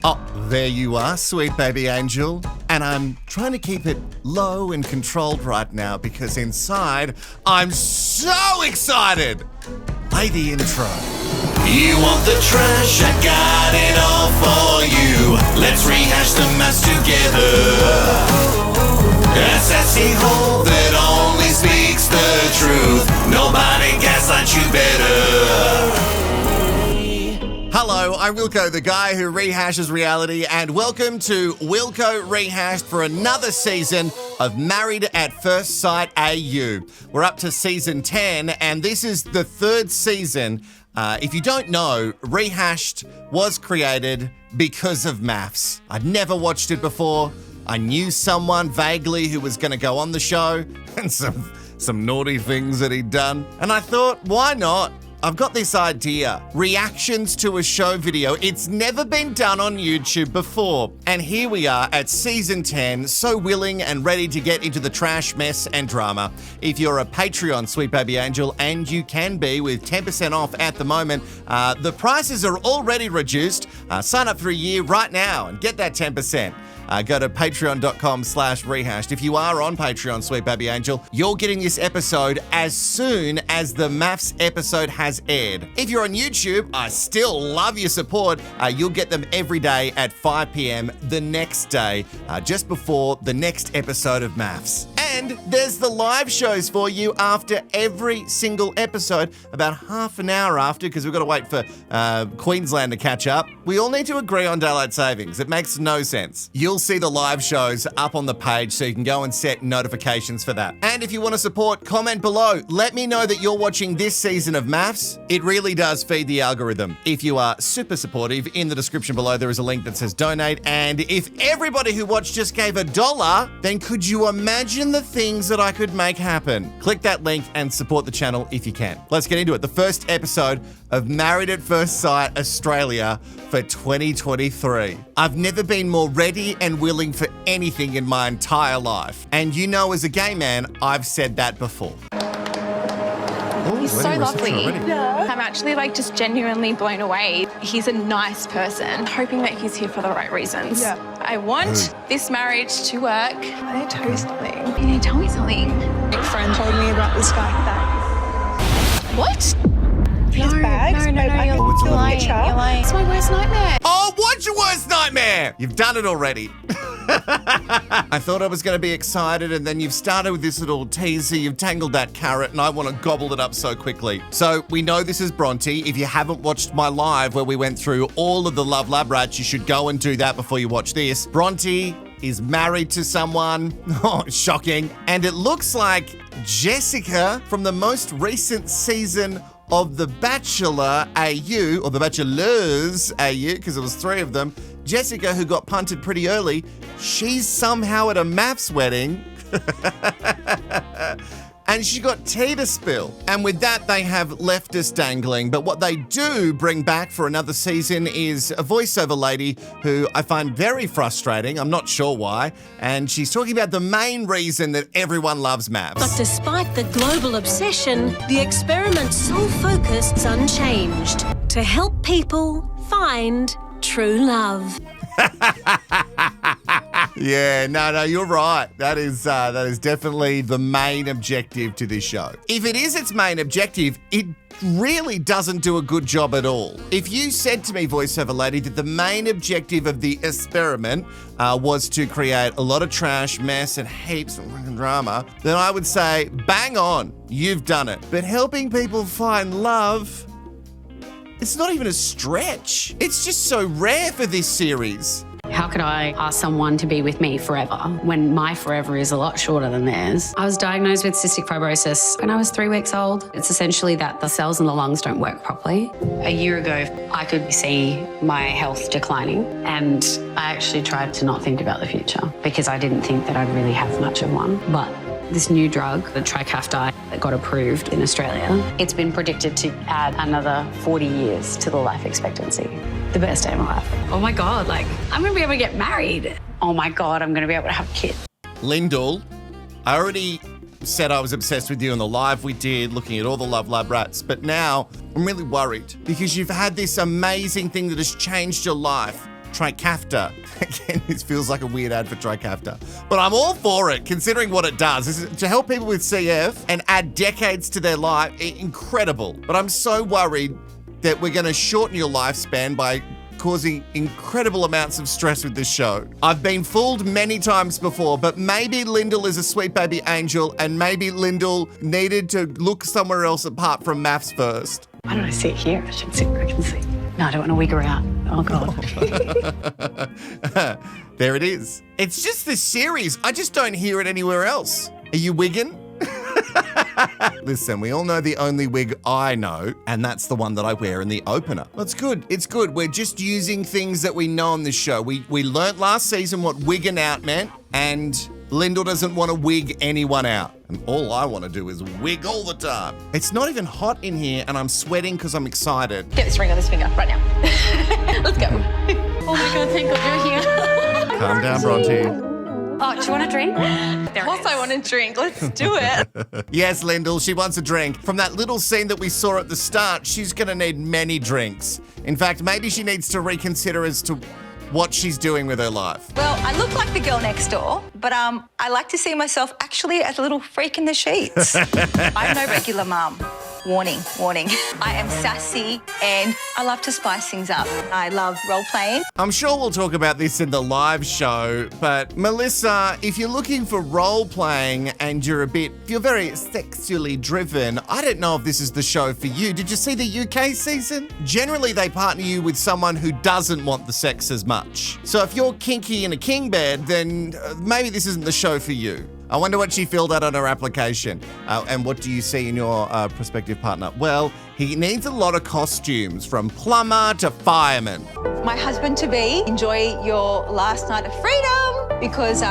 Oh, there you are, sweet baby angel. And I'm trying to keep it low and controlled right now because inside, I'm so excited. Play the intro. You want the trash? I got it all for you. Let's rehash the mess together. A sassy hole that only speaks the truth. Nobody gaslights you better. Hello, I'm Wilko, the guy who rehashes reality, and welcome to Wilko Rehashed for another season of Married at First Sight AU. We're up to season 10, and this is the third season. If you don't know, Rehashed was created because of Mafs. I'd never watched it before. I knew someone vaguely who was going to go on the show, and some naughty things that he'd done. And I thought, why not? I've got this idea. Reactions to a show video. It's never been done on YouTube before. And here we are at season 10, so willing and ready to get into the trash, mess, and drama. If you're a Patreon, sweet baby angel, and you can be with 10% off at the moment, the prices are already reduced. Sign up for a year right now and get that 10%. Go to patreon.com/rehashed. If you are on Patreon, sweet baby angel, you're getting this episode as soon as the Mafs episode has aired. If you're on YouTube, I still love your support. You'll get them every day at 5 p.m. the next day, just before the next episode of Mafs. And there's the live shows for you after every single episode, about half an hour after, because we've got to wait for Queensland to catch up. We all need to agree on daylight savings. It makes no sense. You'll see the live shows up on the page, so you can go and set notifications for that. And if you want to support, comment below. Let me know that you're watching this season of Mafs. It really does feed the algorithm. If you are super supportive, in the description below there is a link that says donate. And if everybody who watched just gave $1, then could you imagine the things that I could make happen? Click that link and support the channel if you can. Let's get into it. The first episode of Married at First Sight Australia for 2023. I've never been more ready and willing for anything in my entire life. And you know, as a gay man, I've said that before. He's so lovely. Yeah. I'm actually just genuinely blown away. He's a nice person, hoping that he's here for the right reasons. Yeah. I want this marriage to work. I need to tell you something. You need to tell me something. A friend told me about this guy. What? His bags? No, you're lying. You're lying. It's my worst nightmare. Oh, what's your worst nightmare? You've done it already. I thought I was going to be excited, and then you've started with this little teaser. You've tangled that carrot, and I want to gobble it up so quickly. So we know this is Bronte. If you haven't watched my live where we went through all of the Love Lab Rats, you should go and do that before you watch this. Bronte is married to someone. Oh, shocking. And it looks like Jessica from the most recent season of The Bachelor AU, or The Bachelors AU, because it was 3 of them. Jessica, who got punted pretty early, she's somehow at a Mafs wedding. And she got tea to spill. And with that, they have left us dangling. But what they do bring back for another season is a voiceover lady who I find very frustrating. I'm not sure why. And she's talking about the main reason that everyone loves Mavs. But despite the global obsession, the experiment's sole focus is unchanged: to help people find true love. Yeah, no, you're right. That is definitely the main objective to this show. If it is its main objective, it really doesn't do a good job at all. If you said to me, voiceover lady, that the main objective of the experiment was to create a lot of trash, mess, and heaps of fucking drama, then I would say, bang on, you've done it. But helping people find love, it's not even a stretch. It's just so rare for this series. How could I ask someone to be with me forever when my forever is a lot shorter than theirs? I was diagnosed with cystic fibrosis when I was 3 weeks old. It's essentially that the cells in the lungs don't work properly. A year ago, I could see my health declining, and I actually tried to not think about the future because I didn't think that I'd really have much of one. But this new drug, the Trikafta, that got approved in Australia, it's been predicted to add another 40 years to the life expectancy. The best day of my life. Oh my God, I'm gonna be able to get married. Oh my God, I'm gonna be able to have kids. Lyndall, I already said I was obsessed with you in the live we did, looking at all the Love Lab Rats, but now I'm really worried because you've had this amazing thing that has changed your life. Trikafta. Again, this feels like a weird ad for Trikafta. But I'm all for it, considering what it does. This is to help people with CF and add decades to their life. Incredible. But I'm so worried that we're going to shorten your lifespan by causing incredible amounts of stress with this show. I've been fooled many times before, but maybe Lyndall is a sweet baby angel and maybe Lyndall needed to look somewhere else apart from Mafs first. Why don't I sit here? I should sit where I can see. No, I don't want to wig her out. Oh, God. There it is. It's just this series. I just don't hear it anywhere else. Are you wigging? Listen, we all know the only wig I know, and that's the one that I wear in the opener. That's good. It's good. We're just using things that we know on this show. We learnt last season what wigging out meant, and Lyndall doesn't want to wig anyone out. And all I want to do is wig all the time. It's not even hot in here, and I'm sweating because I'm excited. Get this ring on this finger right now. Let's go. Oh my God, thank God you're here. Calm down, Bronte. Oh, do you want a drink? Of course I want a drink. Let's do it. Yes, Lyndall, she wants a drink. From that little scene that we saw at the start, she's going to need many drinks. In fact, maybe she needs to reconsider as to what she's doing with her life. Well, I look like the girl next door, but I like to see myself actually as a little freak in the sheets. I'm no regular mum. Warning, warning. I am sassy and I love to spice things up. I love role-playing. I'm sure we'll talk about this in the live show, but Melissa, if you're looking for role-playing and you're very sexually driven, I don't know if this is the show for you. Did you see the UK season? Generally, they partner you with someone who doesn't want the sex as much. So if you're kinky in a king bed, then maybe this isn't the show for you. I wonder what she filled out on her application. And what do you see in your prospective partner? Well, he needs a lot of costumes, from plumber to fireman. My husband-to-be, enjoy your last night of freedom because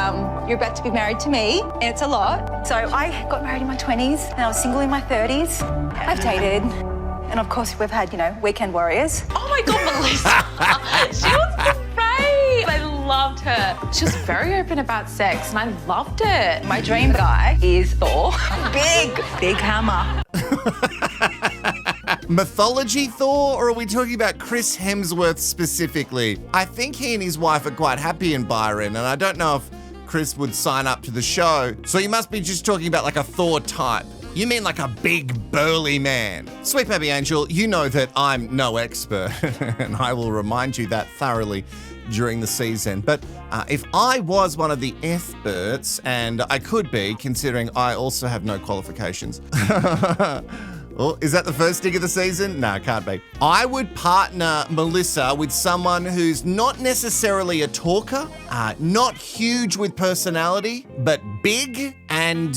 you're about to be married to me, and it's a lot. So I got married in my 20s and I was single in my 30s. I've dated. And of course, we've had, weekend warriors. Oh my God, Melissa. She was great. I loved her. She was very open about sex and I loved it. My dream guy is Thor. Big hammer. Mythology Thor, or are we talking about Chris Hemsworth specifically? I think he and his wife are quite happy in Byron, and I don't know if Chris would sign up to the show. So you must be just talking about like a Thor type. You mean like a big burly man. Sweet baby angel, you know that I'm no expert, and I will remind you that thoroughly during the season. But if I was one of the experts, and I could be, considering I also have no qualifications. Oh, is that the first dig of the season? No, it can't be. I would partner Melissa with someone who's not necessarily a talker, not huge with personality, but big and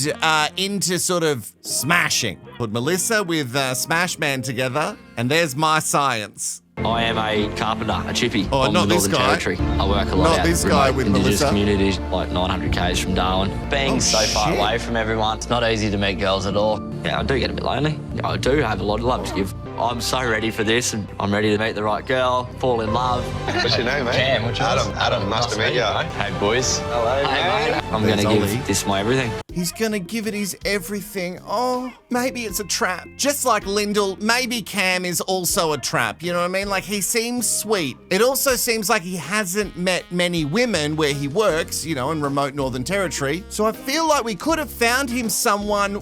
into sort of smashing. Put Melissa with Smash Man together, and there's my science. I am a carpenter, a chippy on not the this Northern guy. Territory. I work a lot Not out this in guy remote with Indigenous Melissa. communities, like 900 k's from Darwin. Being so far away from everyone, it's not easy to meet girls at all. Yeah, I do get a bit lonely. I do have a lot of love to give. I'm so ready for this, and I'm ready to meet the right girl, fall in love. What's your name, mate? Cam, what's yours? Adam, nice to meet you. Hey, boys. Hello, Hey, mate. I'm going to There's Ollie. give this my everything. He's gonna give it his everything. Oh, maybe it's a trap. Just like Lyndall, maybe Cam is also a trap. You know what I mean? Like, he seems sweet. It also seems like he hasn't met many women where he works, in remote Northern Territory. So I feel like we could have found him someone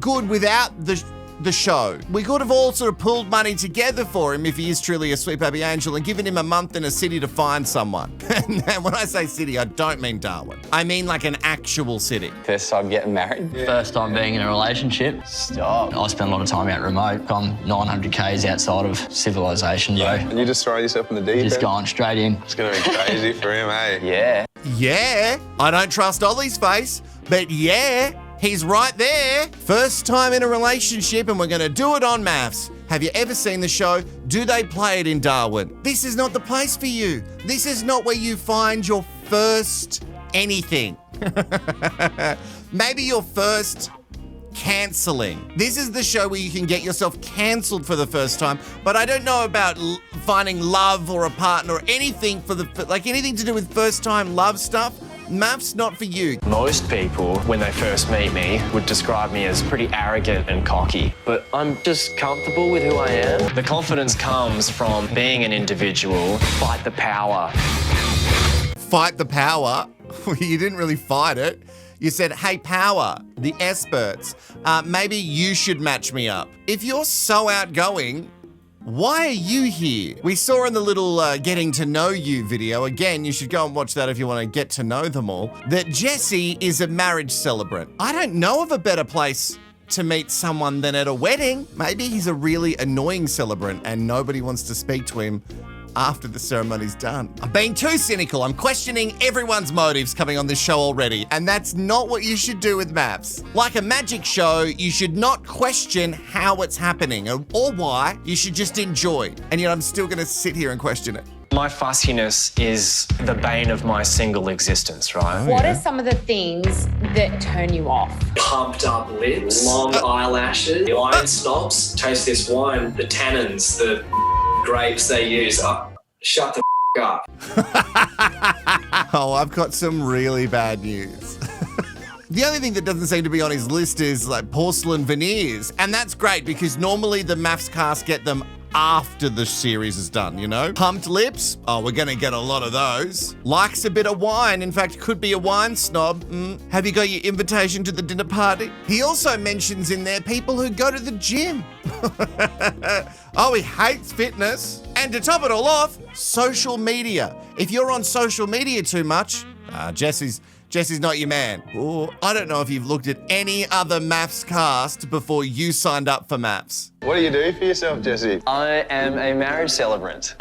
good without the show. We could have all sort of pulled money together for him if he is truly a sweet baby angel and given him a month in a city to find someone. And when I say city, I don't mean Darwin. I mean like an actual city. First time getting married? Yeah. First time being in a relationship. Stop. I spend a lot of time out remote. I'm 900 k's outside of civilization, though. And you just throw yourself in the deep end? Just going straight in. It's going to be crazy for him, eh? Yeah. Yeah, I don't trust Ollie's face, but yeah, he's right there. First time in a relationship, and we're going to do it on Mafs. Have you ever seen the show? Do they play it in Darwin? This is not the place for you. This is not where you find your first anything. Maybe your first cancelling. This is the show where you can get yourself cancelled for the first time, but I don't know about finding love or a partner or anything anything to do with first time love stuff. Mafs, not for you. Most people, when they first meet me, would describe me as pretty arrogant and cocky, but I'm just comfortable with who I am. The confidence comes from being an individual. Fight the power. Fight the power? You didn't really fight it. You said, hey, power, the experts, maybe you should match me up. If you're so outgoing, why are you here? We saw in the little getting to know you video, again, you should go and watch that if you want to get to know them all, that Jesse is a marriage celebrant. I don't know of a better place to meet someone than at a wedding. Maybe he's a really annoying celebrant and nobody wants to speak to him after the ceremony's done. I'm being too cynical. I'm questioning everyone's motives coming on this show already, and that's not what you should do with Mafs. Like a magic show, you should not question how it's happening or why. You should just enjoy. And yet I'm still gonna sit here and question it. My fussiness is the bane of my single existence, right? What are some of the things that turn you off? Pumped up lips, long eyelashes, the iron snobs. Taste this wine, the tannins, the grapes they use. Shut the up. Oh, I've got some really bad news. The only thing that doesn't seem to be on his list is like porcelain veneers. And that's great because normally the Mafs cast get them after the series is done, you know? Pumped lips, oh, we're gonna get a lot of those. Likes a bit of wine, in fact, could be a wine snob. Have you got your invitation to the dinner party? He also mentions in there people who go to the gym. Oh, he hates fitness. And to top it all off, social media. If you're on social media too much, Jesse's not your man. Or I don't know if you've looked at any other Mafs cast before you signed up for Mafs. What do you do for yourself, Jesse? I am a marriage celebrant.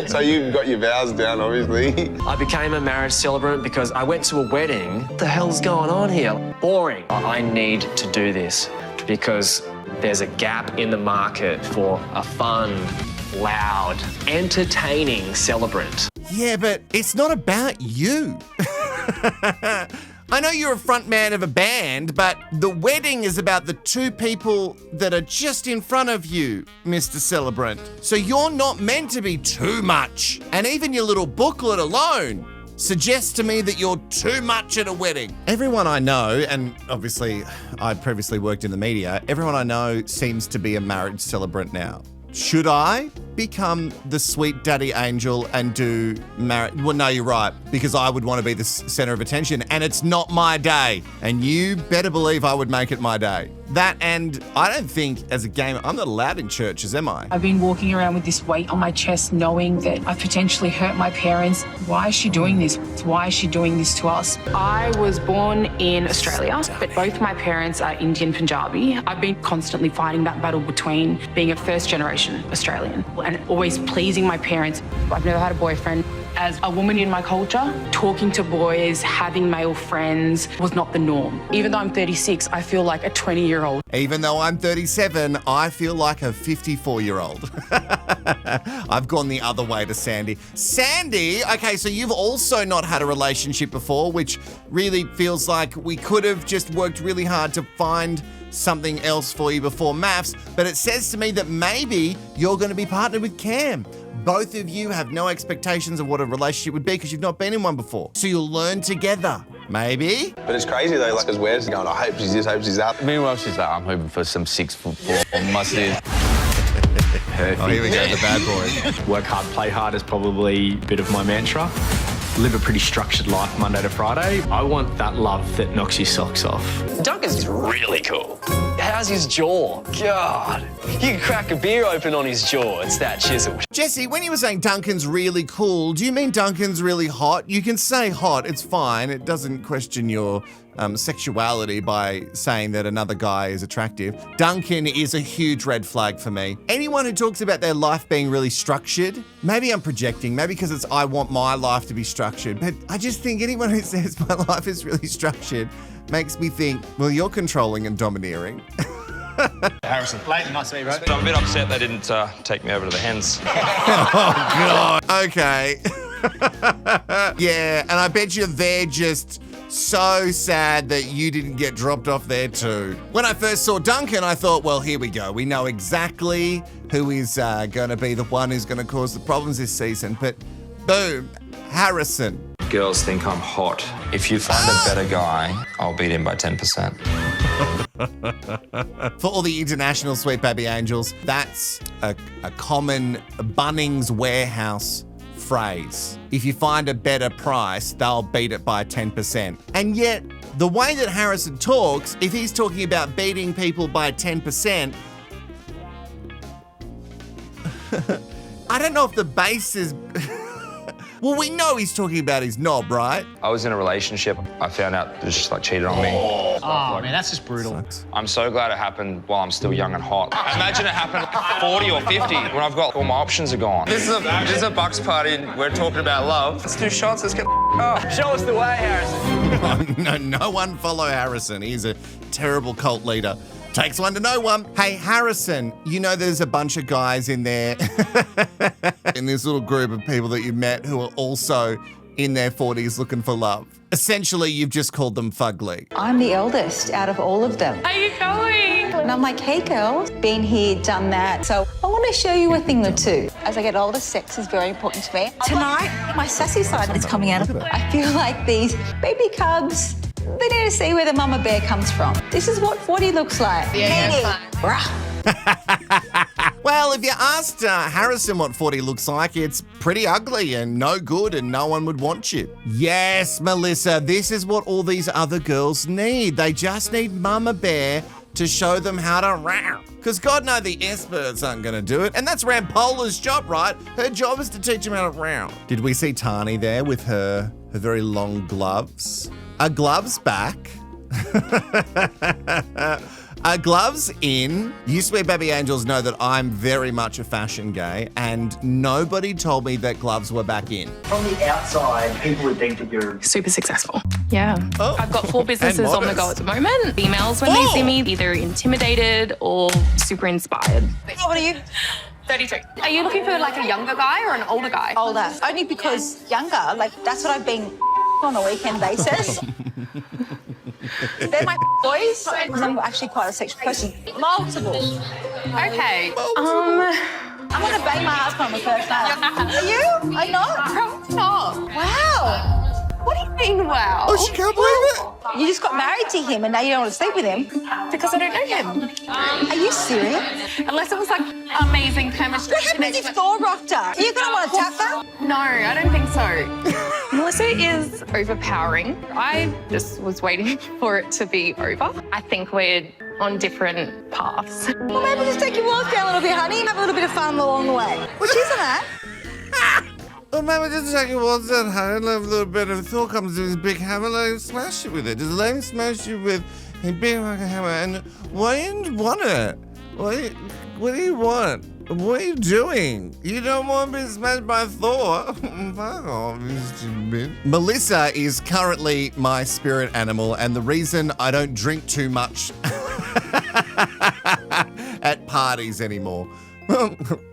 So you've got your vows down, obviously. I became a marriage celebrant because I went to a wedding. What the hell's going on here? Boring. I need to do this because there's a gap in the market for a fun, loud, entertaining celebrant. Yeah, but it's not about you. I know you're a front man of a band, but the wedding is about the two people that are just in front of you, Mr. Celebrant. So you're not meant to be too much. And even your little booklet alone suggests to me that you're too much at a wedding. Everyone I know, and obviously I previously worked in the media, everyone I know seems to be a marriage celebrant now. Should I become the sweet daddy angel and do marriage? Well, no, you're right, because I would want to be the center of attention and it's not my day. And you better believe I would make it my day. That, and I don't think as a gamer, I'm not allowed in churches, am I? I've been walking around with this weight on my chest knowing that I potentially hurt my parents. Why is she doing this? Why is she doing this to us? I was born in Australia, but both my parents are Indian Punjabi. I've been constantly fighting that battle between being a first generation Australian and always pleasing my parents. I've never had a boyfriend. As a woman in my culture, talking to boys, having male friends was not the norm. Even though I'm 36, I feel like a 20-year-old. Even though I'm 37, I feel like a 54-year-old. I've gone the other way to Sandy. Sandy, okay, so you've also not had a relationship before, which really feels like we could have just worked really hard to find something else for you before Mafs, but it says to me that maybe you're going to be partnered with Cam. Both of you have no expectations of what a relationship would be because you've not been in one before. So you'll learn together, maybe. But it's crazy though, like, because we're going, I hope she's this, I hope she's that. Meanwhile, she's like, I'm hoping for some 6'4" mustard. Oh, here we go, the bad boy. Work hard, play hard is probably a bit of my mantra. Live a pretty structured life Monday to Friday. I want that love that knocks your socks off. Duncan's really cool. How's his jaw? God, you can crack a beer open on his jaw. It's that chisel. Jesse, when you were saying Duncan's really cool, do you mean Duncan's really hot? You can say hot, it's fine. It doesn't question your sexuality by saying that another guy is attractive. Duncan is a huge red flag for me. Anyone who talks about their life being really structured, maybe I'm projecting, maybe because it's I want my life to be structured, but I just think anyone who says my life is really structured makes me think, well, you're controlling and domineering. Harrison. Leighton, nice to meet you, bro. I'm a bit upset they didn't take me over to the hens. Oh, God. Okay. Yeah, and I bet you they're just so sad that you didn't get dropped off there too. When I first saw Duncan, I thought, well, here we go. We know exactly who is going to be the one who's going to cause the problems this season. But boom, Harrison. girls think I'm hot. If you find a better guy, I'll beat him by 10%. For all the international Sweet Baby Angels, that's a common Bunnings warehouse phrase. If you find a better price, they'll beat it by 10%. And yet, the way that Harrison talks, if he's talking about beating people by 10%, I don't know if the base is... Well, we know he's talking about his knob, right? I was in a relationship. I found out it was just like cheated on me. Oh, man, that's just brutal. Sucks. I'm so glad it happened while I'm still young and hot. Imagine it happened at 40 or 50 when I've got all my options are gone. This is a Bucks party and we're talking about love. Let's do shots, let's get off. Show us the way, Harrison. No one follow Harrison. He's a terrible cult leader. Takes one to know one. Hey, Harrison, you know there's a bunch of guys in there, in this little group of people that you met who are also in their 40s looking for love. Essentially, you've just called them fugly. I'm the eldest out of all of them. How are you going? And I'm like, hey girls, been here, done that. So I want to show you a thing or two. As I get older, sex is very important to me. Tonight, my sassy side is coming out of it. I feel like these baby cubs, they need to see where the mama bear comes from. This is what 40 looks like. Yeah, Well, if you asked Harrison what 40 looks like, it's pretty ugly and no good and no one would want you. Yes, Melissa, this is what all these other girls need. They just need Mama Bear to show them how to row. Because God knows the experts aren't going to do it. And that's Rampola's job, right? Her job is to teach them how to row. Did we see Tani there with her very long gloves? Are gloves back? Are gloves in? You Sweet Baby Angels know that I'm very much a fashion gay, and nobody told me that gloves were back in. From the outside, people would think that you're Super successful. Yeah. Oh. I've got 4 businesses on the go at the moment. Females, when they see me, either intimidated or super inspired. How old are you? 32. Are you looking for like a younger guy or an older guy? Older. Only because younger, like that's what I've been on a weekend basis. They're my boys. I'm actually quite a sexual person. Multiple. Okay. I'm gonna bang my husband on the first night. Are you? I'm not? Probably not. Wow. What do you mean, wow? Oh, she can't believe it. You just got married to him and now you don't want to sleep with him? Because I don't know him. Are you serious? Unless it was like amazing chemistry. What happens if Thor rocked her? Are you gonna want to tap her? No, I don't think so. Melissa is overpowering. I just was waiting for it to be over. I think we're on different paths. Well, maybe just take your walk down a little bit, honey, and have a little bit of fun along the way. Which isn't that? Well, maybe just take your walks down, honey, and have a little bit of Thor comes to his big hammer, let him smash you with it. Just let him smash you with a big fucking hammer. And why do you want it? What do you want? What are you doing? You don't want to be smashed by Thor? Fuck off, you stupid. Melissa is currently my spirit animal, and the reason I don't drink too much at parties anymore.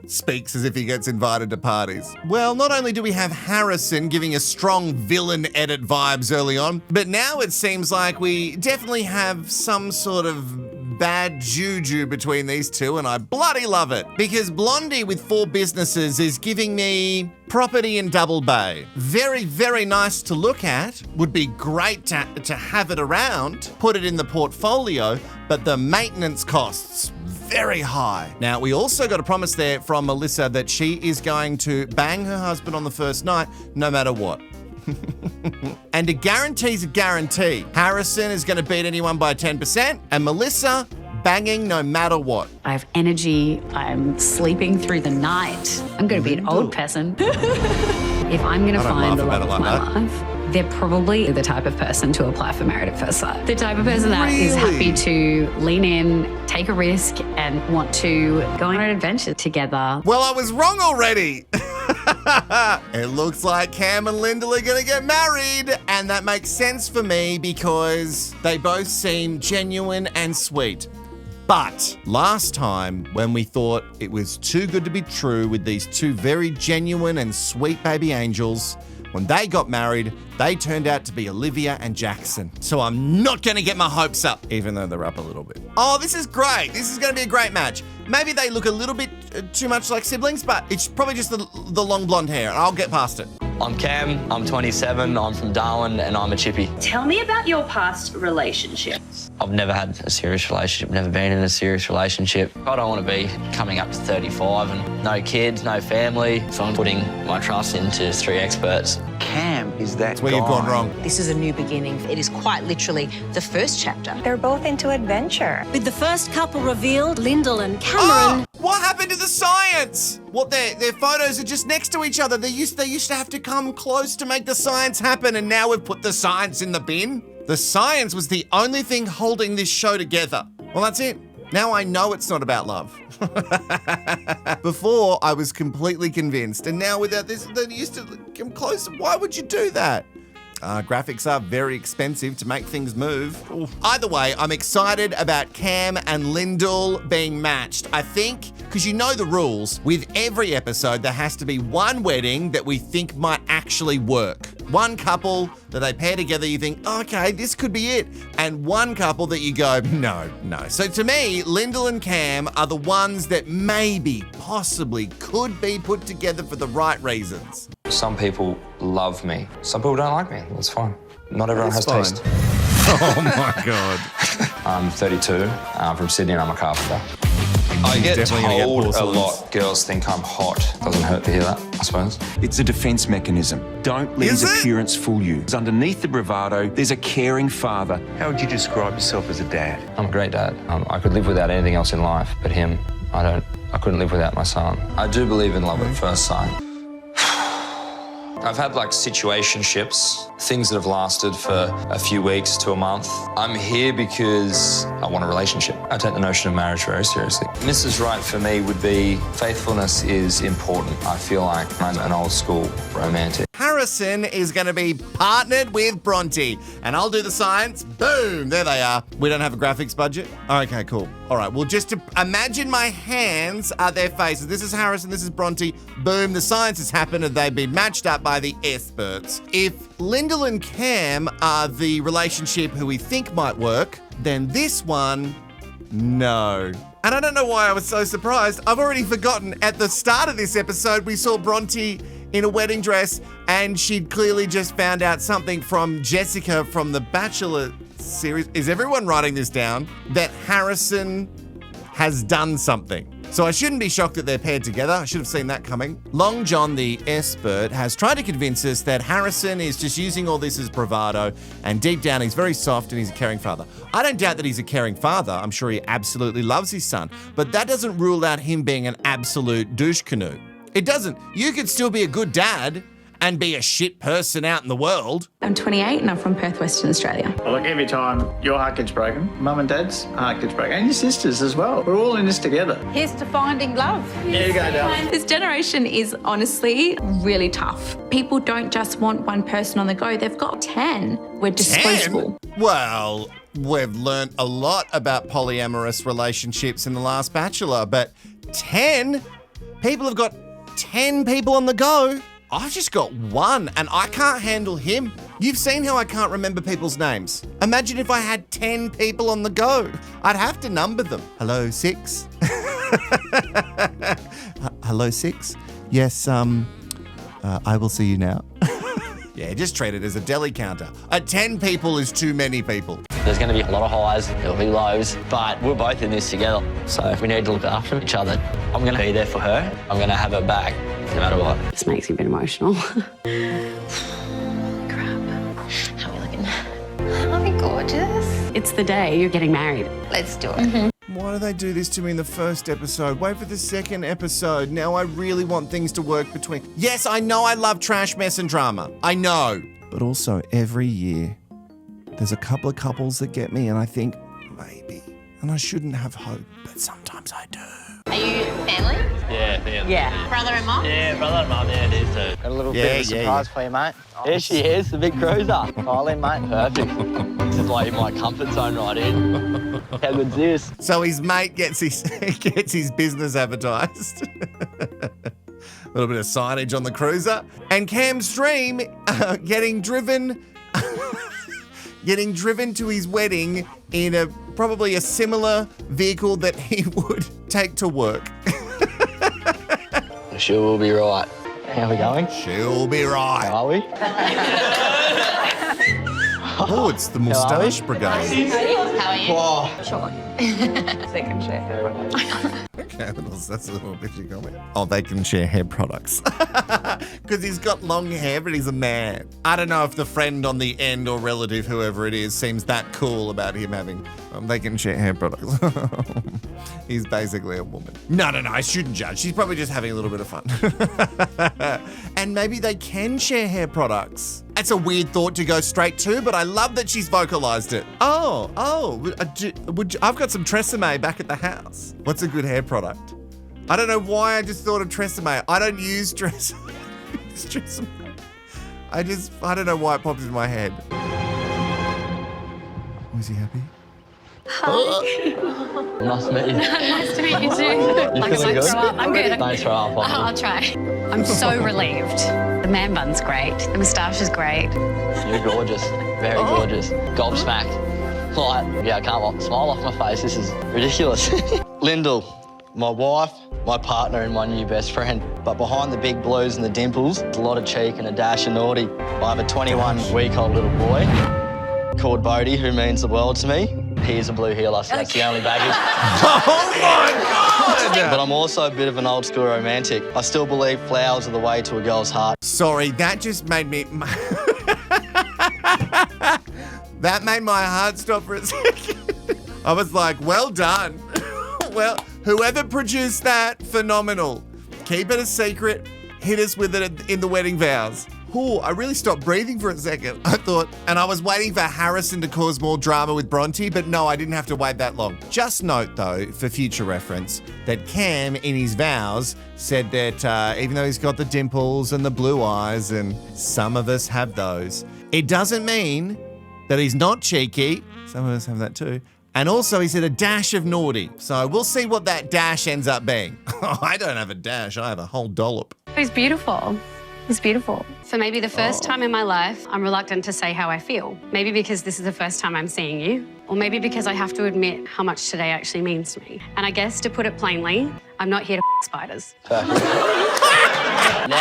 Speaks as if he gets invited to parties. Well, not only do we have Harrison giving us strong villain edit vibes early on, but now it seems like we definitely have some sort of bad juju between these two, and I bloody love it. Because Blondie with 4 businesses is giving me property in Double Bay. Very, very nice to look at. Would be great to have it around, put it in the portfolio, but the maintenance costs very high. Now, we also got a promise there from Melissa that she is going to bang her husband on the first night, no matter what. And a guarantee's a guarantee. Harrison is going to beat anyone by 10%, and Melissa banging no matter what. I have energy. I'm sleeping through the night. I'm going to be an old person. If I'm going to find the love of my life, they're probably the type of person to apply for Married at First Sight. The type of person that is happy to lean in, take a risk, and want to go on an adventure together. Well, I was wrong already. It looks like Cam and Lyndall are going to get married, and that makes sense for me because they both seem genuine and sweet. But last time, when we thought it was too good to be true with these 2 very genuine and sweet baby angels, when they got married, they turned out to be Olivia and Jackson. So I'm not going to get my hopes up, even though they're up a little bit. Oh, this is great. This is going to be a great match. Maybe they look a little bit too much like siblings, but it's probably just the long blonde hair, and I'll get past it. I'm Cam, I'm 27, I'm from Darwin, and I'm a chippy. Tell me about your past relationships. I've never had a serious relationship, never been in a serious relationship. I don't want to be coming up to 35 and no kids, no family, so I'm putting my trust into 3 experts. Cam is that where you've gone wrong. This is a new beginning. It is quite literally the first chapter. They're both into adventure. With the first couple revealed, Lyndall and Cameron. What happened to the science? What, their photos are just next to each other. They used to have to come close to make the science happen, and now we've put the science in the bin. The science was the only thing holding this show together. Well, that's it. Now I know it's not about love. Before, I was completely convinced, and now without this, they used to come close. Why would you do that? Graphics are very expensive to make things move. Ooh. Either way, I'm excited about Cam and Lyndall being matched. I think, because you know the rules, with every episode there has to be one wedding that we think might actually work. One couple that they pair together, you think, okay, this could be it. And one couple that you go, no. So to me, Lyndall and Cam are the ones that maybe, possibly, could be put together for the right reasons. Some people love me. Some people don't like me. That's fine. Not everyone has taste. Oh my God. I'm 32. I'm from Sydney and I'm a carpenter. I get told a lot girls think I'm hot. Doesn't hurt to hear that, I suppose. It's a defence mechanism. Don't let his appearance fool you. Underneath the bravado, there's a caring father. How would you describe yourself as a dad? I'm a great dad. I could live without anything else in life, but him, I couldn't live without my son. I do believe in love at first sight. I've had like situationships, things that have lasted for a few weeks to a month. I'm here because I want a relationship. I take the notion of marriage very seriously. Mrs. Right for me would be faithfulness is important. I feel like I'm an old school romantic. Harrison is going to be partnered with Bronte, and I'll do the science. Boom, there they are. We don't have a graphics budget? Okay, cool. All right, well, just to imagine my hands are their faces. This is Harrison, this is Bronte. Boom, the science has happened and they've been matched up by the experts. If Lyndall and Cam are the relationship who we think might work, then this one, no. And I don't know why I was so surprised. I've already forgotten. At the start of this episode, we saw Bronte in a wedding dress, and she'd clearly just found out something from Jessica from the Bachelor series. Is everyone writing this down? That Harrison has done something. So I shouldn't be shocked that they're paired together. I should have seen that coming. Long John, the expert, has tried to convince us that Harrison is just using all this as bravado, and deep down he's very soft and he's a caring father. I don't doubt that he's a caring father. I'm sure he absolutely loves his son, but that doesn't rule out him being an absolute douche canoe. It doesn't. You could still be a good dad and be a shit person out in the world. I'm 28 and I'm from Perth, Western Australia. Well, look, every time your heart gets broken, Mum and Dad's heart gets broken, and your sisters as well. We're all in this together. Here's to finding love. There you go, darling. This generation is honestly really tough. People don't just want one person on the go. They've got 10. We're disposable. 10? Well, we've learnt a lot about polyamorous relationships in The Last Bachelor, but 10? People have got 10 people on the go. I've just got one and I can't handle him. You've seen how I can't remember people's names. Imagine if I had 10 people on the go. I'd have to number them. Hello, 6? Hello, 6? Yes, I will see you now. Yeah, just treat it as a deli counter. 10 people is too many people. There's going to be a lot of highs, there'll be lows, but we're both in this together. So we need to look after each other. I'm going to be there for her. I'm going to have her back, no matter what. This makes me a bit emotional. Crap. How are we looking? Aren't we gorgeous? It's the day you're getting married. Let's do it. Why do they do this to me in the first episode? Wait for the second episode. Now I really want things to work between... Yes, I know I love trash, mess and drama. I know. But also every year, there's a couple of couples that get me and I think, maybe. And I shouldn't have hope, but sometimes I do. Are you family? Yeah. Brother and mum? Yeah, brother and mum, yeah, it is too. Got a little bit of a surprise for you, mate. There she is, the big cruiser. All in, mate. Perfect. This is like in my comfort zone right in. How good's this? So his mate gets his business advertised. A little bit of signage on the cruiser. And Cam's dream, getting driven to his wedding in probably a similar vehicle that he would take to work. She will be right. How are we going? She'll be right. How are we? Oh, it's the moustache brigade. How are you? Whoa. Sure. Second share. Okay, that's a little bitchy comment. Oh, they can share hair products. Because he's got long hair, but he's a man. I don't know if the friend on the end or relative, whoever it is, seems that cool about him having, they can share hair products. He's basically a woman. No, I shouldn't judge. She's probably just having a little bit of fun. And maybe they can share hair products. That's a weird thought to go straight to, but I love that she's vocalized it. I've got some Tresemme back at the house. What's a good hair product? I don't know why I just thought of Tresemme. I don't use Tresemme. I don't know why it popped into my head. Was he happy? Nice to meet you. Nice to meet you too. You feeling good? I'm good. Don't throw up on me. I'll try. I'm so relieved. The man bun's great. The moustache is great. You're gorgeous. Very gorgeous. Gobsmacked. Like, I can't smile off my face. This is ridiculous. Lyndall, my wife, my partner and my new best friend. But behind the big blues and the dimples, there's a lot of cheek and a dash of naughty. I have a 21-week-old little boy called Bodie, who means the world to me. He is a blue heeler, so that's the only baggage. Oh my God! But I'm also a bit of an old school romantic. I still believe flowers are the way to a girl's heart. Sorry, that just made me... That made my heart stop for a second. I was like, well done. Well, whoever produced that, phenomenal. Keep it a secret. Hit us with it in the wedding vows. Oh, I really stopped breathing for a second. I thought, and I was waiting for Harrison to cause more drama with Bronte, but no, I didn't have to wait that long. Just note, though, for future reference, that Cam, in his vows, said that even though he's got the dimples and the blue eyes, and some of us have those, it doesn't mean that he's not cheeky. Some of us have that too. And also, he said a dash of naughty. So we'll see what that dash ends up being. I don't have a dash. I have a whole dollop. He's beautiful. He's beautiful. So maybe the first time in my life, I'm reluctant to say how I feel. Maybe because this is the first time I'm seeing you, or maybe because I have to admit how much today actually means to me. And I guess, to put it plainly, I'm not here to spiders. Now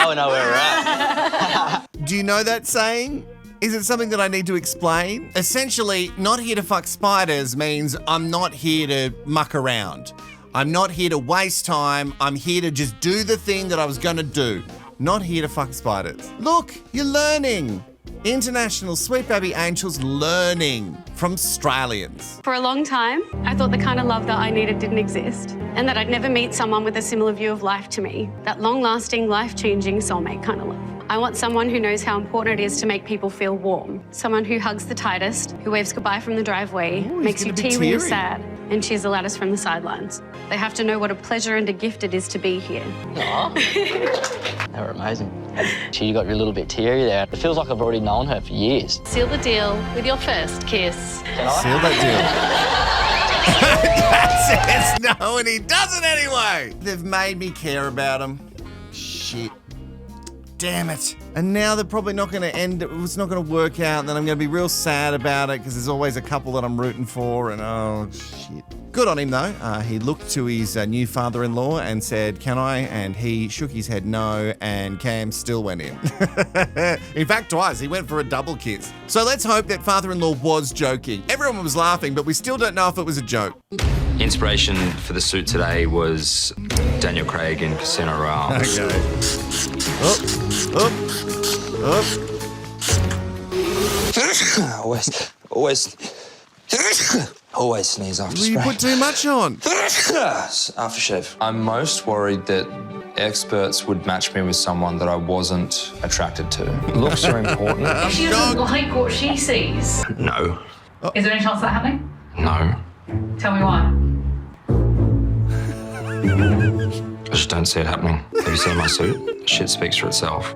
we know where we're at. Do you know that saying? Is it something that I need to explain? Essentially, not here to fuck spiders means I'm not here to muck around. I'm not here to waste time. I'm here to just do the thing that I was gonna do. Not here to fuck spiders. Look, you're learning. International Sweet Baby Angels learning from Australians. For a long time, I thought the kind of love that I needed didn't exist, and that I'd never meet someone with a similar view of life to me. That long-lasting, life-changing soulmate kind of love. I want someone who knows how important it is to make people feel warm. Someone who hugs the tightest, who waves goodbye from the driveway, makes you tea when you're sad, and cheers the loudest from the sidelines. They have to know what a pleasure and a gift it is to be here. Aww. They were amazing. She got you a little bit teary there. It feels like I've already known her for years. Seal the deal with your first kiss. Seal that deal. That says no, and he does it anyway. They've made me care about him. Shit. Damn it. And now they're probably not going to end, it's not going to work out, and then I'm going to be real sad about it because there's always a couple that I'm rooting for, and oh, shit. Good on him, though. He looked to his new father-in-law and said, can I? And he shook his head no, and Cam still went in. In fact, twice. He went for a double kiss. So let's hope that father-in-law was joking. Everyone was laughing, but we still don't know if it was a joke. Inspiration for the suit today was Daniel Craig in Casino Royale. Okay. Always sneeze after spray. You put too much on. Aftershave. I'm most worried that experts would match me with someone that I wasn't attracted to. Looks are important. She doesn't like what she sees. No. Is there any chance of that happening? No. Tell me why. I just don't see it happening. Have you seen my suit? Shit speaks for itself.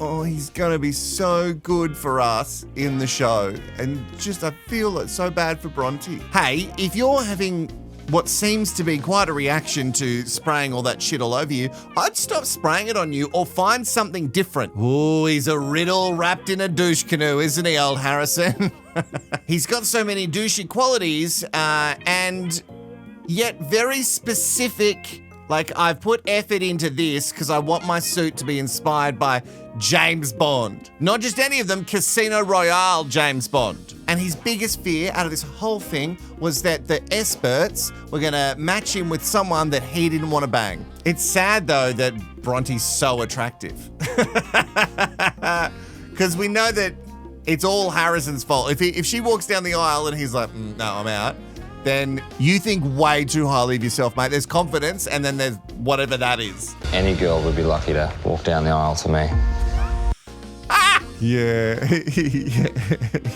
Oh, he's going to be so good for us in the show. And just, I feel it's so bad for Bronte. Hey, if you're having what seems to be quite a reaction to spraying all that shit all over you, I'd stop spraying it on you or find something different. Ooh, he's a riddle wrapped in a douche canoe, isn't he, old Harrison? He's got so many douchey qualities and yet very specific, Like, I've put effort into this because I want my suit to be inspired by James Bond. Not just any of them, Casino Royale James Bond. And his biggest fear out of this whole thing was that the experts were going to match him with someone that he didn't want to bang. It's sad, though, that Bronte's so attractive. Because we know that it's all Harrison's fault. If she walks down the aisle and he's like, no, I'm out, then you think way too highly of yourself, mate. There's confidence, and then there's whatever that is. Any girl would be lucky to walk down the aisle to me. Yeah.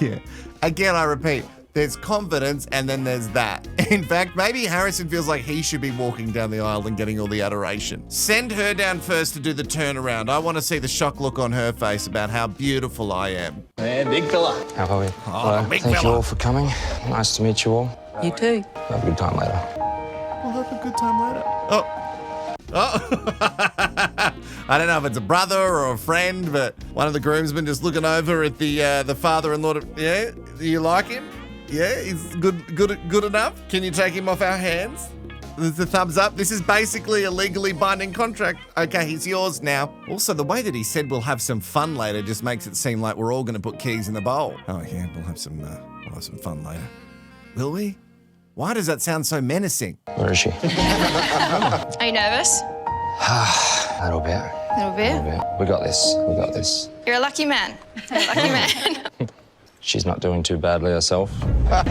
Yeah. Again, I repeat, there's confidence and then there's that. In fact, maybe Harrison feels like he should be walking down the aisle and getting all the adoration. Send her down first to do the turnaround. I want to see the shock look on her face about how beautiful I am. Yeah, big fella. How are we? Oh, big Thank fella. you all for coming. Nice to meet you all. You too. Have a good time later. We'll have a good time later. Oh. I don't know if it's a brother or a friend, but one of the groomsmen just looking over at the father-in-law. Yeah, do you like him? Yeah, he's good enough. Can you take him off our hands? There's a thumbs up. This is basically a legally binding contract. Okay, he's yours now. Also, the way that he said we'll have some fun later just makes it seem like we're all going to put keys in the bowl. Oh yeah, we'll have some fun later. Will we? Why does that sound so menacing? Where is she? Are you nervous? A little bit. A little bit? We got this. You're a lucky man. You're a lucky man. She's not doing too badly herself. A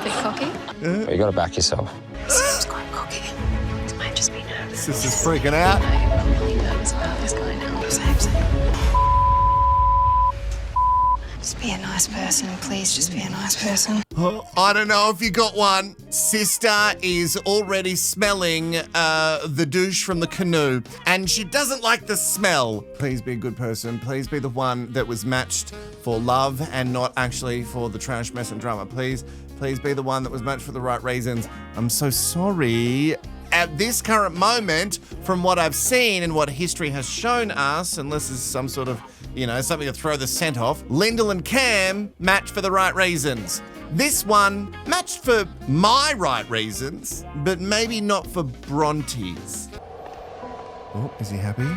bit cocky. But you got to back yourself. Seems quite cocky. This might just be nervous. This is freaking out. I'm really nervous about this guy now. Same. Just be a nice person, please. Just be a nice person. Oh, I don't know if you got one. Sister is already smelling the douche from the canoe, and she doesn't like the smell. Please be a good person. Please be the one that was matched for love and not actually for the trash, mess, and drama. Please be the one that was matched for the right reasons. I'm so sorry. At this current moment, from what I've seen and what history has shown us, unless there's some sort of, something to throw the scent off, Lyndall and Cam matched for the right reasons. This one matched for my right reasons, but maybe not for Bronte's. Oh, is he happy?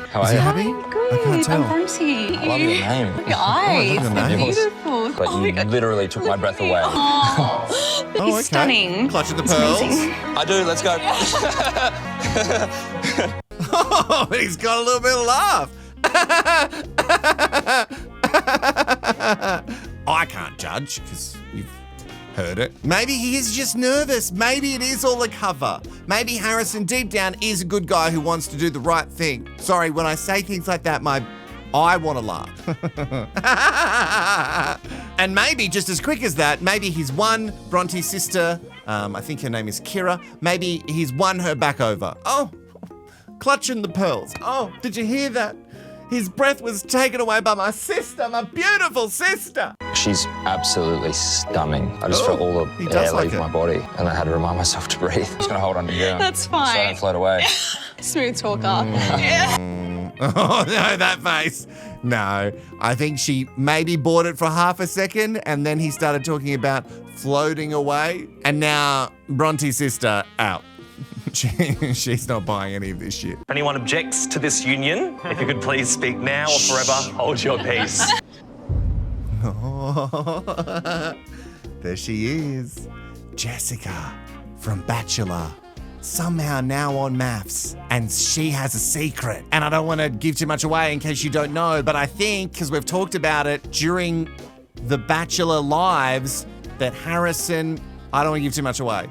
How are Is he you? happy? Good. I can't tell. I'm Bronte. I love your name. Your eyes. Oh, I love your name. Beautiful. But you literally took my breath away. Oh, he's okay. stunning. Clutching the It's pearls. amazing. I do, let's go. Oh, he's got a little bit of laugh. I can't judge because you've heard it. Maybe he is just nervous. Maybe it is all a cover. Maybe Harrison deep down is a good guy who wants to do the right thing. Sorry, when I say things like that, I want to laugh. And maybe just as quick as that, maybe he's won Bronte's sister. I think her name is Kira. Maybe he's won her back over. Oh, clutching the pearls. Oh, did you hear that? His breath was taken away by my sister, my beautiful sister. She's absolutely stunning. I just felt all the air leave my body, and I had to remind myself to breathe. I'm just going to hold on to you. That's fine. So I don't float away. Smooth talker. Yeah. Oh, no, that face. No, I think she maybe bought it for half a second, and then he started talking about floating away, and now Bronte's sister out. She's not buying any of this shit. If anyone objects to this union, if you could please speak now or forever hold your peace. Oh, there she is. Jessica from Bachelor. Somehow now on Mafs. And she has a secret. And I don't want to give too much away in case you don't know, but I think, because we've talked about it during the Bachelor lives, that Harrison, I don't want to give too much away,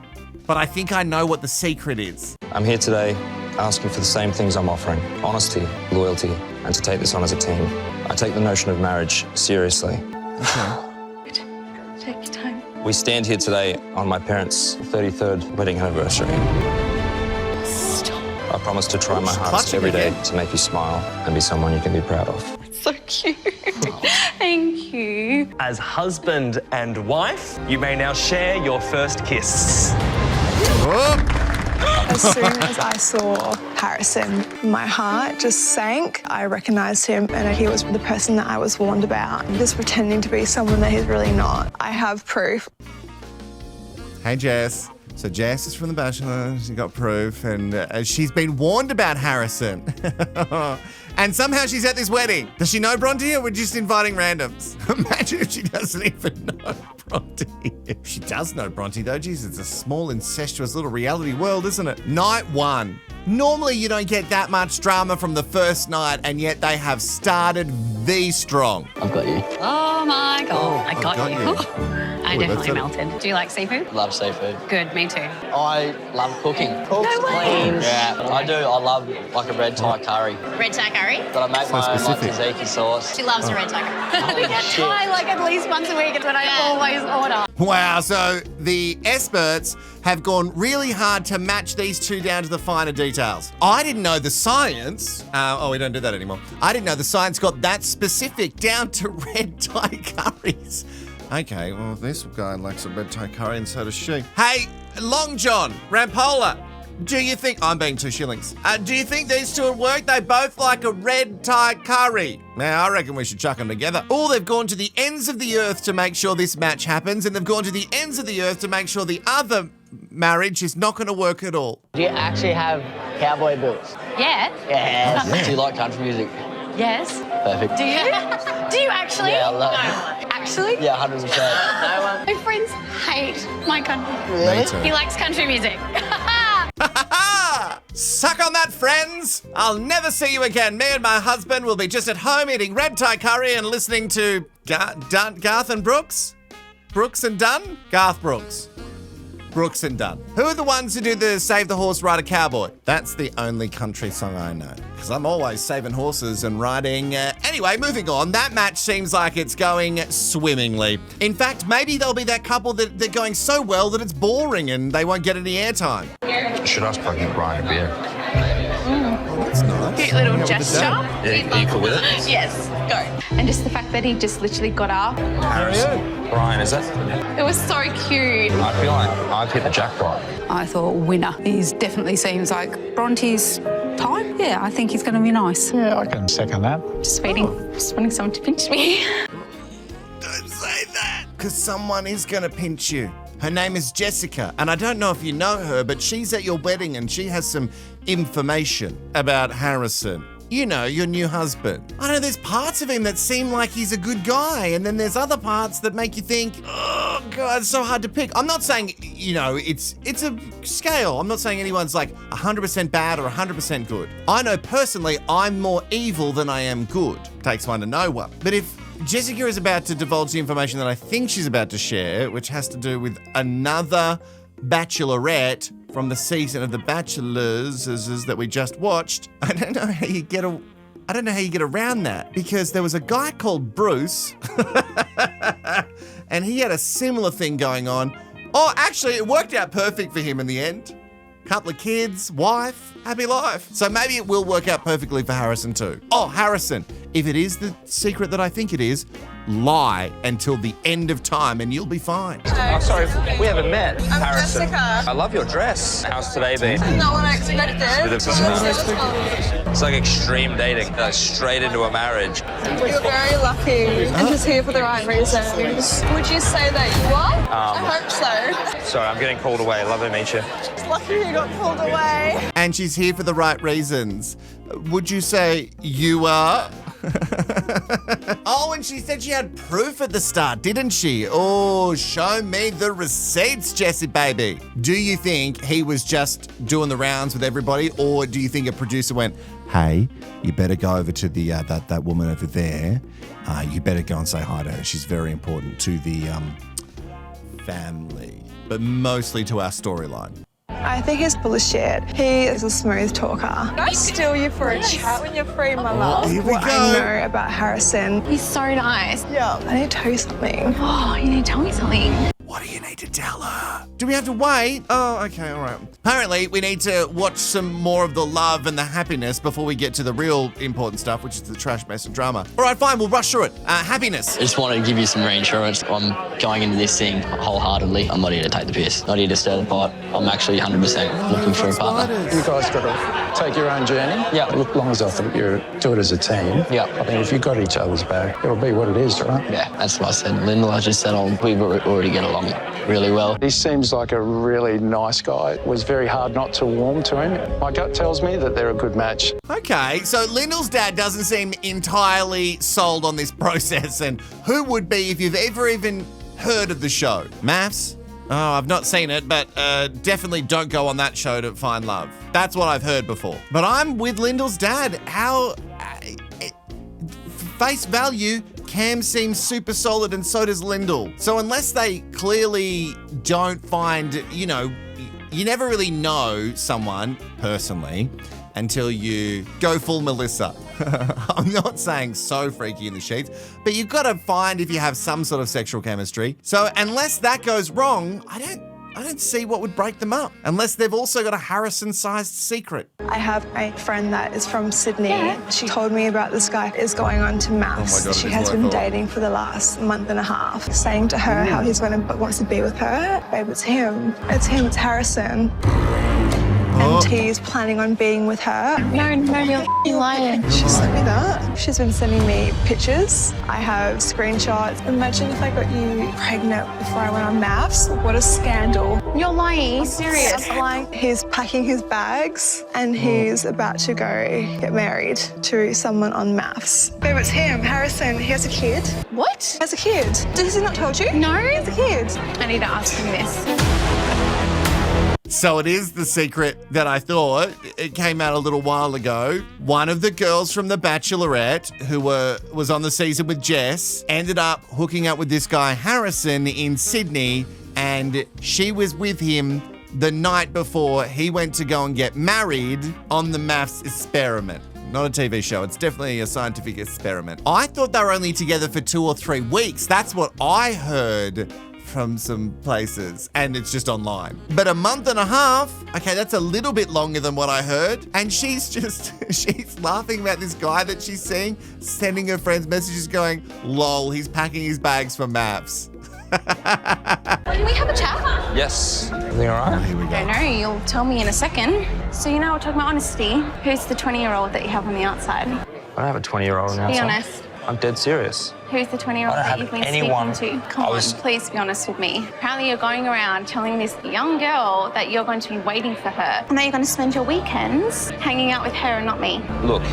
but I think I know what the secret is. I'm here today asking for the same things I'm offering. Honesty, loyalty, and to take this on as a team. I take the notion of marriage seriously. Okay. Take your time. We stand here today on my parents' 33rd wedding anniversary. Stop. I promise to try my hardest every day to make you smile and be someone you can be proud of. So cute. Thank you. As husband and wife, you may now share your first kiss. As soon as I saw Harrison, my heart just sank. I recognised him and he was the person that I was warned about. Just pretending to be someone that he's really not. I have proof. Hey, Jess. So Jess is from The Bachelor. She got proof, and she's been warned about Harrison. And somehow she's at this wedding. Does she know Bronte, or we're just inviting randoms? Imagine if she doesn't even know Bronte. If she does know Bronte, though, geez, it's a small, incestuous little reality world, isn't it? Night 1. Normally, you don't get that much drama from the first night, and yet they have started the strong. I've got you. Oh my God, I got you. I Ooh, definitely melted. Do you like seafood? Love seafood. Good, me too. I love cooking. Cooks, cleans. Yeah, I do. I love like a red Thai curry. Red Thai curry? But I make my own like tzatziki sauce. She loves her red Thai curry. We get Thai like at least once a week. It's what I always order. Wow, so the experts have gone really hard to match these two down to the finer details. I didn't know the science. We don't do that anymore. I didn't know the science got that specific down to red Thai curries. Okay, well, this guy likes a red Thai curry and so does she. Hey, Long John, Rampola, do you think... I'm being 2 shillings. Do you think these two will work? They both like a red Thai curry. Now, I reckon we should chuck them together. Oh, they've gone to the ends of the earth to make sure this match happens, and they've gone to the ends of the earth to make sure the other marriage is not going to work at all. Do you actually have cowboy boots? Yeah. Yes. Do you like country music? Yes. Perfect. Do you? Do you actually? Yeah, I love it. Actually? Yeah, 100%. My friends hate my country. Me too. He likes country music. Suck on that, friends! I'll never see you again. Me and my husband will be just at home eating red Thai curry and listening to Garth and Brooks? Brooks and Dunn? Garth Brooks. Brooks and Dunn. Who are the ones who do the Save the Horse, Ride a Cowboy? That's the only country song I know, because I'm always saving horses and riding. Anyway, moving on. That match seems like it's going swimmingly. In fact, maybe they'll be that couple that they're going so well that it's boring and they won't get any airtime. Should ask fucking Brian a beer. That's nice. Cute little gesture. Yeah, are you cool with it? Yes, go. And just the fact that he just literally got up. Harrison. Brian, is that? It was so cute. I feel like I've hit the jackpot. I thought winner. He definitely seems like Bronte's type. Yeah, I think he's going to be nice. Yeah, I can second that. Just waiting, just wanting someone to pinch me. Don't say that, because someone is going to pinch you. Her name is Jessica, and I don't know if you know her, but she's at your wedding and she has some information about Harrison. You know, your new husband. I know there's parts of him that seem like he's a good guy, and then there's other parts that make you think, oh God, it's so hard to pick. I'm not saying, you know, it's a scale. I'm not saying anyone's like 100% bad or 100% good. I know personally I'm more evil than I am good. Takes one to know one. But if Jessica is about to divulge the information that I think she's about to share, which has to do with another bachelorette from the season of The Bachelors that we just watched. I don't know how you get around that, because there was a guy called Bruce and he had a similar thing going on. Oh, actually, it worked out perfect for him in the end. Couple of kids, wife, happy life. So maybe it will work out perfectly for Harrison too. Oh, Harrison, if it is the secret that I think it is, lie until the end of time and you'll be fine. Oh, sorry, we haven't met. I'm Harrison. Jessica. I love your dress. How's today been? Not what I expected. It's like extreme dating, like straight into a marriage. You're very lucky and just here for the right reasons. Would you say that you are? I hope so. Sorry, I'm getting called away. Love to meet you. It's lucky you got pulled away. And she's here for the right reasons. Would you say you are? Oh, and she said she had proof at the start, didn't she? Oh, show me the receipts, Jessie baby. Do you think he was just doing the rounds with everybody, or do you think a producer went, hey, you better go over to the that woman over there. You better go and say hi to her. She's very important to the family, but mostly to our storyline. I think he's full of shit. He is a smooth talker. Can I steal you for a chat when you're free, my love? Here we what go. I know about Harrison. He's so nice. Yeah. I need to tell you something. Oh, you need to tell me something. What do you need to tell her? Do we have to wait? Oh, okay, all right. Apparently, we need to watch some more of the love and the happiness before we get to the real important stuff, which is the trash, mess, and drama. All right, fine, we'll rush through it. Happiness. I just wanted to give you some reassurance. I'm going into this thing wholeheartedly. I'm not here to take the piss, not here to stir the pot. I'm actually 100% looking for a partner. You guys got to take your own journey. Yeah. Look, as long as I think you do it as a team. Yeah. I think if you've got each other's back, it'll be what it is, right? Yeah, that's what I said. Linda, I just said, we already get along really well. He seems like a really nice guy. It was very hard not to warm to him. My gut tells me that they're a good match. Okay, so Lyndall's dad doesn't seem entirely sold on this process, and who would be if you've ever even heard of the show? Mafs? Oh, I've not seen it, but definitely don't go on that show to find love. That's what I've heard before. But I'm with Lyndall's dad. How... face value, Cam seems super solid and so does Lyndall. So unless they clearly don't find, you know, you never really know someone personally until you go full Melissa. I'm not saying so freaky in the sheets, but you've got to find if you have some sort of sexual chemistry. So unless that goes wrong, I don't see what would break them up, unless they've also got a Harrison-sized secret. I have a friend that is from Sydney. Yeah. She told me about this guy is going on to Mafs. Oh my God, she has been dating for the last month and a half, saying to her how he's wants to be with her. Babe, it's him. It's him, it's Harrison. And he's planning on being with her. No, you're lying. She sent me that. She's been sending me pictures. I have screenshots. Imagine if I got you pregnant before I went on Mafs. What a scandal. You're lying. Are you serious? Like, he's packing his bags and he's about to go get married to someone on Mafs. Babe, it's him, Harrison. He has a kid. What? He has a kid. Has he not told you? No. He has a kid. I need to ask him this. So it is the secret that I thought. It came out a little while ago. One of the girls from The Bachelorette, who was on the season with Jess, ended up hooking up with this guy Harrison in Sydney, and she was with him the night before he went to go and get married on the Mafs experiment. Not a TV show. It's definitely a scientific experiment. I thought they were only together for 2 or 3 weeks. That's what I heard from some places, and it's just online. But a month and a half, okay, that's a little bit longer than what I heard. And she's laughing about this guy that she's seeing, sending her friends messages going, lol, he's packing his bags for Mafs. Can we have a chat? Yes. Everything all right? Here we go. I know, you'll tell me in a second. So you know we're talking about honesty. Who's the 20-year-old that you have on the outside? I don't have a 20-year-old on the outside. Be honest. I'm dead serious. Who's the 20-year-old that you've been speaking to? Come on, please be honest with me. Apparently you're going around telling this young girl that you're going to be waiting for her, and that you're going to spend your weekends hanging out with her and not me. Look,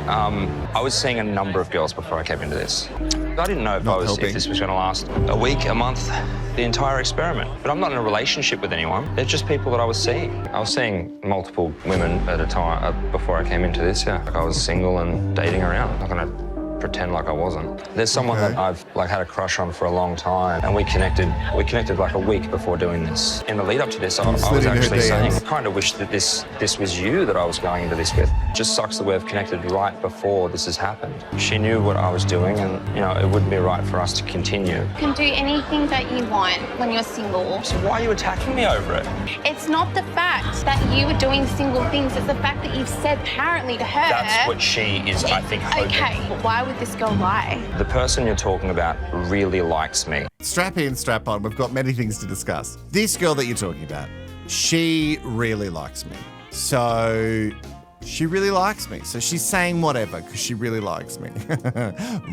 I was seeing a number of girls before I came into this. I didn't know if this was going to last a week, a month, the entire experiment. But I'm not in a relationship with anyone. They're just people that I was seeing. I was seeing multiple women at a time before I came into this, yeah. Like I was single and dating around. I'm not going to pretend like I wasn't. There's someone that I've had a crush on for a long time, and we connected like a week before doing this. In the lead up to this, I was actually saying, I kind of wish that this was you that I was going into this with. It just sucks that we've connected right before this has happened. She knew what I was doing, and you know, it wouldn't be right for us to continue. You can do anything that you want when you're single. So why are you attacking me over it? It's not the fact that you were doing single things, it's the fact that you've said apparently to her. That's what she is, I think, hoping. Okay, but why would this girl lie? The person you're talking about really likes me. Strap in, strap on. We've got many things to discuss. This girl that you're talking about, she really likes me. So she really likes me. So she's saying whatever because she really likes me.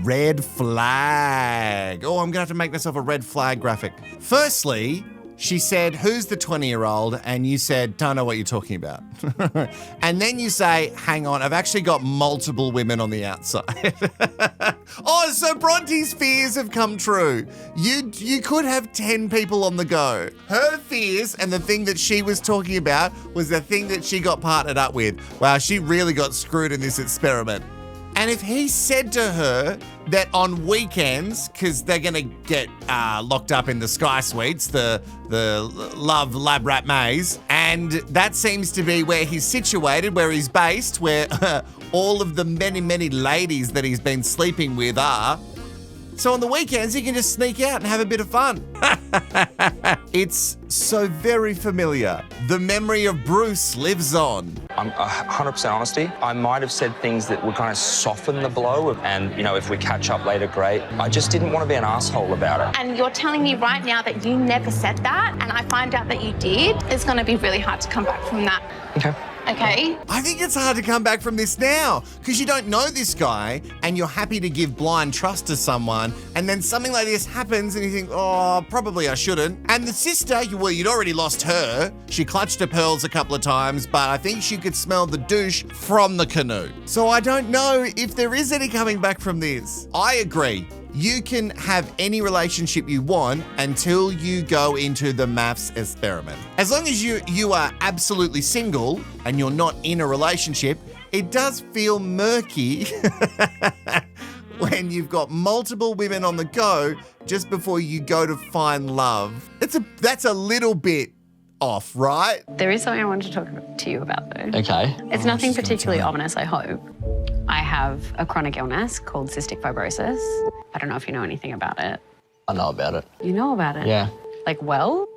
Red flag. Oh, I'm going to have to make myself a red flag graphic. Firstly, she said, who's the 20-year-old? And you said, don't know what you're talking about. And then you say, hang on, I've actually got multiple women on the outside. Oh, so Bronte's fears have come true. You could have 10 people on the go. Her fears and the thing that she was talking about was the thing that she got partnered up with. Wow, she really got screwed in this experiment. And if he said to her that on weekends, because they're going to get locked up in the Sky Suites, the Love Lab Rat Maze, and that seems to be where he's situated, where he's based, where all of the many, many ladies that he's been sleeping with are. So on the weekends, he can just sneak out and have a bit of fun. It's so very familiar. The memory of Bruce lives on. I'm 100% honesty. I might have said things that would kind of soften the blow, and, you know, if we catch up later, great. I just didn't want to be an asshole about it. And you're telling me right now that you never said that, and I find out that you did, it's going to be really hard to come back from that. Okay. okay? I think it's hard to come back from this now because you don't know this guy and you're happy to give blind trust to someone, and then something like this happens and you think, oh, probably I shouldn't. And the sister, well, you'd already lost her. She clutched her pearls a couple of times, but I think she could smell the douche from the canoe. So I don't know if there is any coming back from this. I agree. You can have any relationship you want until you go into the Mafs experiment. As long as you are absolutely single and you're not in a relationship, it does feel murky when you've got multiple women on the go just before you go to find love. That's a little bit off, right? There is something I wanted to talk to you about, though. Okay. It's nothing particularly ominous, I hope. I have a chronic illness called cystic fibrosis. I don't know if you know anything about it. I know about it. You know about it? Yeah. Like, well?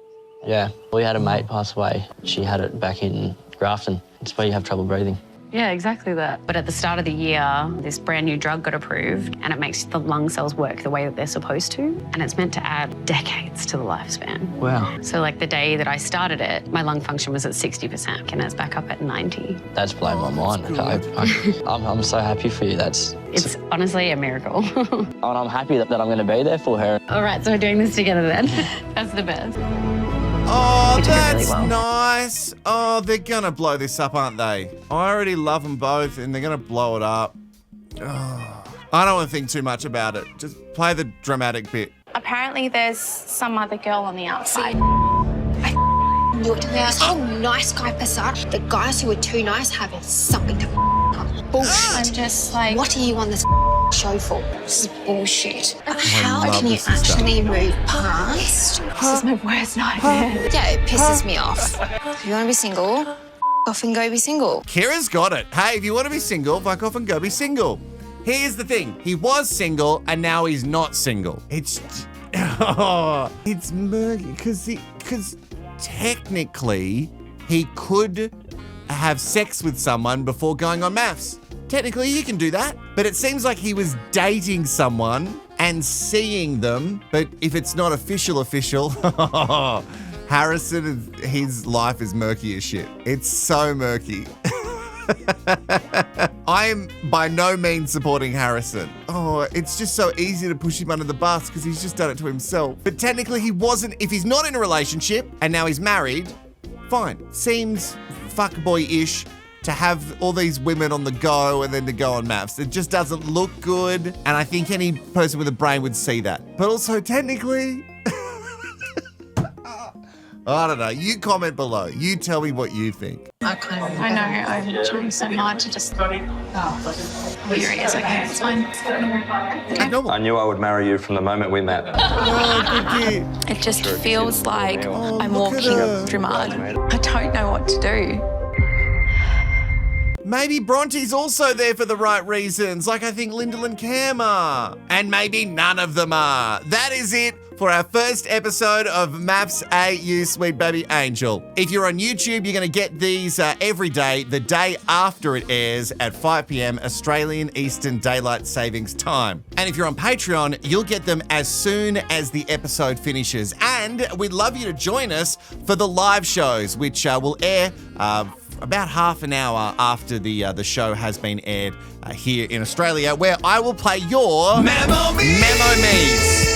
Yeah. We had a mate pass away. She had it back in Grafton. It's where you have trouble breathing. Yeah, exactly that. But at the start of the year, this brand new drug got approved and it makes the lung cells work the way that they're supposed to. And it's meant to add decades to the lifespan. Wow. So like the day that I started it, my lung function was at 60% and it's back up at 90. That's blown my mind. I'm so happy for you. It's honestly a miracle. And I'm happy that I'm going to be there for her. All right, so we're doing this together then. That's the best. Oh, that's really well. nice. Oh, they're going to blow this up, aren't they? I already love them both, and they're going to blow it up. Oh, I don't want to think too much about it. Just play the dramatic bit. Apparently there's some other girl on the outside. Knew it. There's a whole nice guy facade. The guys who are too nice have something to up. Bullshit. I'm just like... What are you on this show for? This is bullshit. How love can you this sister. actually move past? This is my worst nightmare. Yeah, it pisses me off. If you want to be single, off and go be single. Kira's got it. Hey, if you want to be single, fuck off and go be single. Here's the thing. He was single and now he's not single. It's murky because technically he could have sex with someone before going on Mafs. Technically, you can do that. But it seems like he was dating someone and seeing them. But if it's not official, Harrison, his life is murky as shit. It's so murky. I am by no means supporting Harrison. Oh, it's just so easy to push him under the bus because he's just done it to himself. But technically he wasn't, if he's not in a relationship and now he's married, fine. Seems fuckboy-ish to have all these women on the go and then to go on Mafs. It just doesn't look good. And I think any person with a brain would see that. But also technically, I don't know. You comment below. You tell me what you think. I know, I'm trying so hard to just... Oh, here he is. Okay, it's fine. I knew I would marry you from the moment we met. It just feels like I'm walking through mud. I don't know what to do. Maybe Bronte's also there for the right reasons, like I think Lyndall and Cam are. And maybe none of them are. That is it for our first episode of Mafs You Sweet Baby Angel. If you're on YouTube, you're going to get these every day, the day after it airs at 5 p.m. Australian Eastern Daylight Savings Time. And if you're on Patreon, you'll get them as soon as the episode finishes. And we'd love you to join us for the live shows, which will air about half an hour after the show has been aired here in Australia, where I will play your Memo Me's.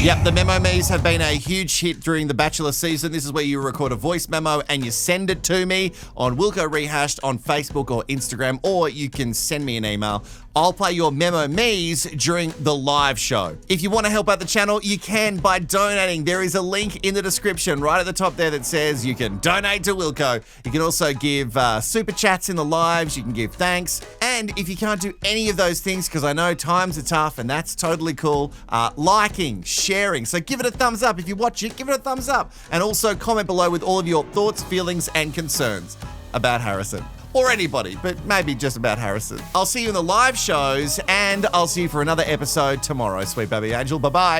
Yep, the Memo Me's have been a huge hit during the Bachelor season. This is where you record a voice memo and you send it to me on Wilko Rehashed on Facebook or Instagram, or you can send me an email. I'll play your Memo Me's during the live show. If you want to help out the channel, you can by donating. There is a link in the description right at the top there that says you can donate to Wilko. You can also give super chats in the lives. You can give thanks. And if you can't do any of those things, because I know times are tough and that's totally cool, liking, sharing. So give it a thumbs up. If you watch it, give it a thumbs up. And also comment below with all of your thoughts, feelings, and concerns about Harrison. Or anybody, but maybe just about Harrison. I'll see you in the live shows, and I'll see you for another episode tomorrow, Sweet Baby Angel. Bye-bye.